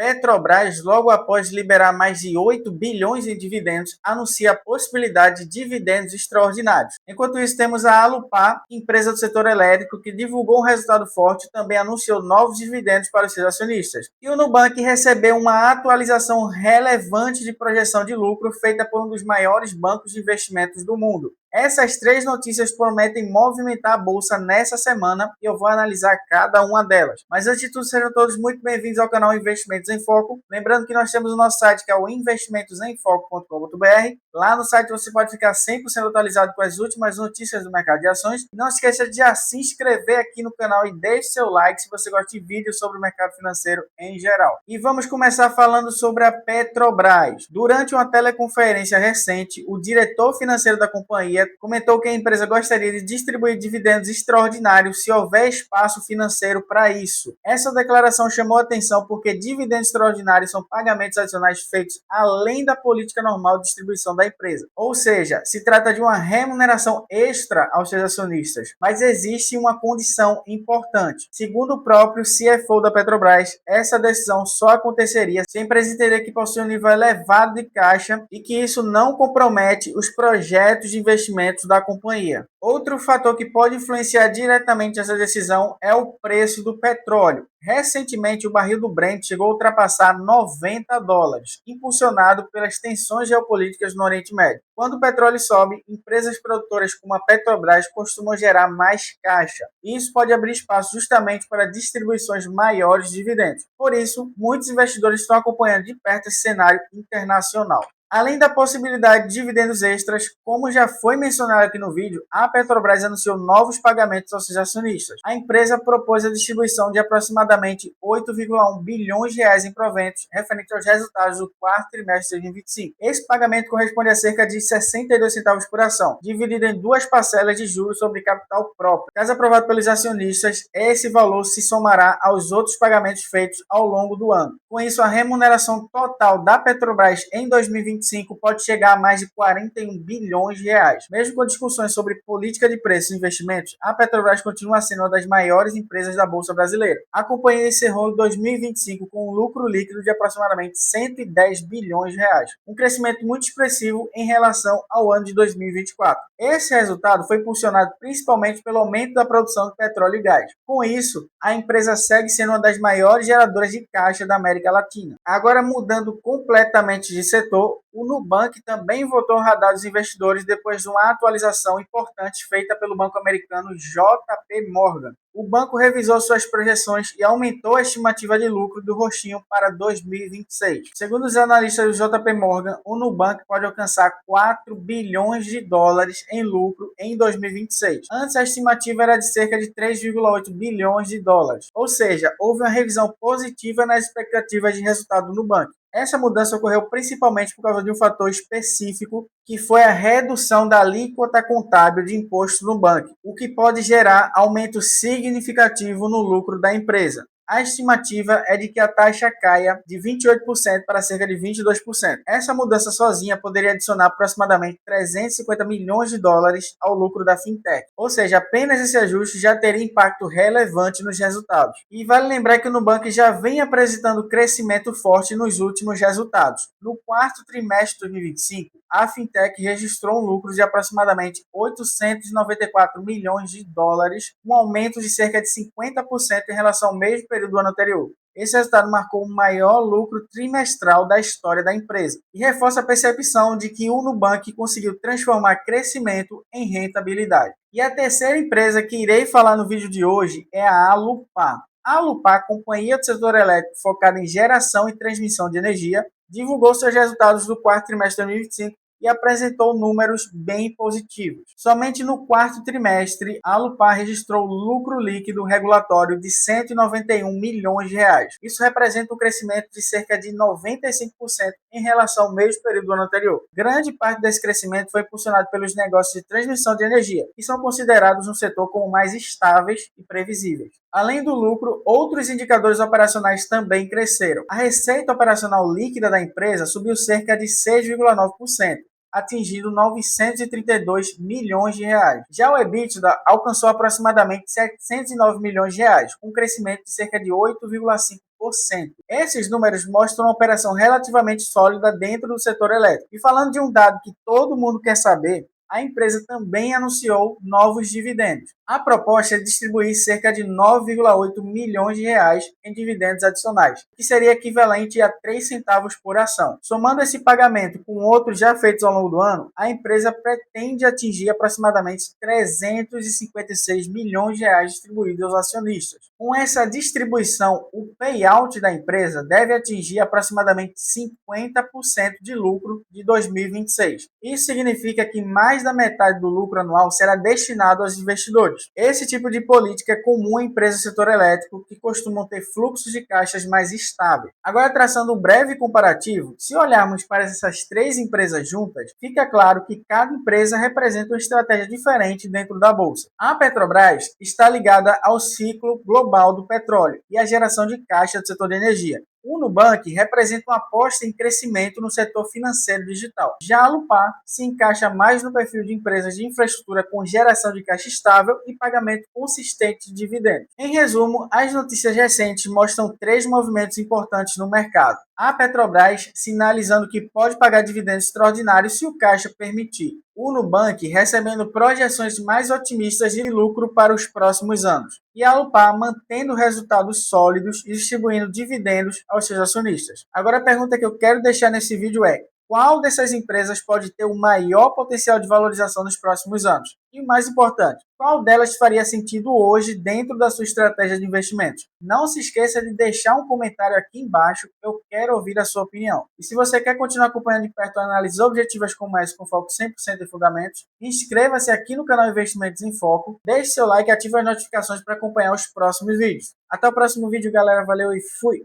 Petrobras, logo após liberar mais de 8 bilhões em dividendos, anuncia a possibilidade de dividendos extraordinários. Enquanto isso, temos a Alupar, empresa do setor elétrico, que divulgou um resultado forte e também anunciou novos dividendos para os seus acionistas. E o Nubank recebeu uma atualização relevante de projeção de lucro feita por um dos maiores bancos de investimentos do mundo. Essas três notícias prometem movimentar a bolsa nessa semana e eu vou analisar cada uma delas. Mas antes de tudo, sejam todos muito bem-vindos ao canal Investimentos em Foco. Lembrando que nós temos o nosso site, que é o investimentosemfoco.com.br. Lá no site você pode ficar 100% atualizado com as últimas notícias do mercado de ações. E não esqueça de já se inscrever aqui no canal e deixe seu like se você gosta de vídeos sobre o mercado financeiro em geral. E vamos começar falando sobre a Petrobras. Durante uma teleconferência recente, o diretor financeiro da companhia comentou que a empresa gostaria de distribuir dividendos extraordinários se houver espaço financeiro para isso. Essa declaração chamou a atenção porque dividendos extraordinários são pagamentos adicionais feitos além da política normal de distribuição da empresa. Ou seja, se trata de uma remuneração extra aos seus acionistas. Mas existe uma condição importante. Segundo o próprio CFO da Petrobras, essa decisão só aconteceria se a empresa entender que possui um nível elevado de caixa e que isso não compromete os projetos de investimento da companhia. Outro fator que pode influenciar diretamente essa decisão é o preço do petróleo. Recentemente, o barril do Brent chegou a ultrapassar $90, impulsionado pelas tensões geopolíticas no Oriente Médio. Quando o petróleo sobe, empresas produtoras como a Petrobras costumam gerar mais caixa. E isso pode abrir espaço justamente para distribuições maiores de dividendos. Por isso, muitos investidores estão acompanhando de perto esse cenário internacional. Além da possibilidade de dividendos extras, como já foi mencionado aqui no vídeo, a Petrobras anunciou novos pagamentos aos seus acionistas. A empresa propôs a distribuição de aproximadamente 8,1 bilhões de reais em proventos referente aos resultados do quarto trimestre de 2025. Esse pagamento corresponde a cerca de 62 centavos por ação, dividido em duas parcelas de juros sobre capital próprio. Caso aprovado pelos acionistas, esse valor se somará aos outros pagamentos feitos ao longo do ano. Com isso, a remuneração total da Petrobras em 2025 pode chegar a mais de 41 bilhões de reais. Mesmo com discussões sobre política de preços e investimentos, a Petrobras continua sendo uma das maiores empresas da Bolsa Brasileira. A companhia encerrou 2025 com um lucro líquido de aproximadamente 110 bilhões de reais, um crescimento muito expressivo em relação ao ano de 2024. Esse resultado foi impulsionado principalmente pelo aumento da produção de petróleo e gás. Com isso, a empresa segue sendo uma das maiores geradoras de caixa da América Latina. Agora, mudando completamente de setor, o Nubank também voltou ao radar dos investidores depois de uma atualização importante feita pelo banco americano JP Morgan. O banco revisou suas projeções e aumentou a estimativa de lucro do roxinho para 2026. Segundo os analistas do JP Morgan, o Nubank pode alcançar 4 bilhões de dólares em lucro em 2026. Antes, a estimativa era de cerca de 3,8 bilhões de dólares. Ou seja, houve uma revisão positiva nas expectativas de resultado do Nubank. Essa mudança ocorreu principalmente por causa de um fator específico, que foi a redução da alíquota contábil de imposto no banco, o que pode gerar aumento significativo no lucro da empresa. A estimativa é de que a taxa caia de 28% para cerca de 22%. Essa mudança sozinha poderia adicionar aproximadamente 350 milhões de dólares ao lucro da fintech. Ou seja, apenas esse ajuste já teria impacto relevante nos resultados. E vale lembrar que o Nubank já vem apresentando crescimento forte nos últimos resultados. No quarto trimestre de 2025, a fintech registrou um lucro de aproximadamente 894 milhões de dólares, um aumento de cerca de 50% em relação ao mesmo período do ano anterior. Esse resultado marcou o maior lucro trimestral da história da empresa e reforça a percepção de que o Nubank conseguiu transformar crescimento em rentabilidade. E a terceira empresa que irei falar no vídeo de hoje é a Alupar. A Alupar, companhia do setor elétrico focada em geração e transmissão de energia, divulgou seus resultados do quarto trimestre de 2025 e apresentou números bem positivos. Somente no quarto trimestre, a Alupar registrou lucro líquido regulatório de 191 milhões de reais. Isso representa um crescimento de cerca de 95% em relação ao mesmo período do ano anterior. Grande parte desse crescimento foi impulsionado pelos negócios de transmissão de energia, que são considerados no setor como mais estáveis e previsíveis. Além do lucro, outros indicadores operacionais também cresceram. A receita operacional líquida da empresa subiu cerca de 6,9%. Atingindo 932 milhões de reais. Já o EBITDA alcançou aproximadamente 709 milhões de reais, um crescimento de cerca de 8,5%. Esses números mostram uma operação relativamente sólida dentro do setor elétrico. E falando de um dado que todo mundo quer saber, a empresa também anunciou novos dividendos. A proposta é distribuir cerca de 9,8 milhões de reais em dividendos adicionais, que seria equivalente a 3 centavos por ação. Somando esse pagamento com outros já feitos ao longo do ano, a empresa pretende atingir aproximadamente 356 milhões de reais distribuídos aos acionistas. Com essa distribuição, o payout da empresa deve atingir aproximadamente 50% de lucro de 2026. Isso significa que mais da metade do lucro anual será destinado aos investidores. Esse tipo de política é comum em empresas do setor elétrico que costumam ter fluxos de caixas mais estáveis. Agora, traçando um breve comparativo, se olharmos para essas três empresas juntas, fica claro que cada empresa representa uma estratégia diferente dentro da bolsa. A Petrobras está ligada ao ciclo global do petróleo e à geração de caixa do setor de energia. O Nubank representa uma aposta em crescimento no setor financeiro digital. Já a Lupar se encaixa mais no perfil de empresas de infraestrutura com geração de caixa estável e pagamento consistente de dividendos. Em resumo, as notícias recentes mostram três movimentos importantes no mercado. A Petrobras sinalizando que pode pagar dividendos extraordinários se o caixa permitir. O Nubank recebendo projeções mais otimistas de lucro para os próximos anos. E a Alupar mantendo resultados sólidos e distribuindo dividendos aos seus acionistas. Agora a pergunta que eu quero deixar nesse vídeo é: qual dessas empresas pode ter o maior potencial de valorização nos próximos anos? E o mais importante, qual delas faria sentido hoje dentro da sua estratégia de investimentos? Não se esqueça de deixar um comentário aqui embaixo, eu quero ouvir a sua opinião. E se você quer continuar acompanhando de perto análises objetivas como essa com foco 100% em fundamentos, inscreva-se aqui no canal Investimentos em Foco, deixe seu like e ative as notificações para acompanhar os próximos vídeos. Até o próximo vídeo, galera. Valeu e fui!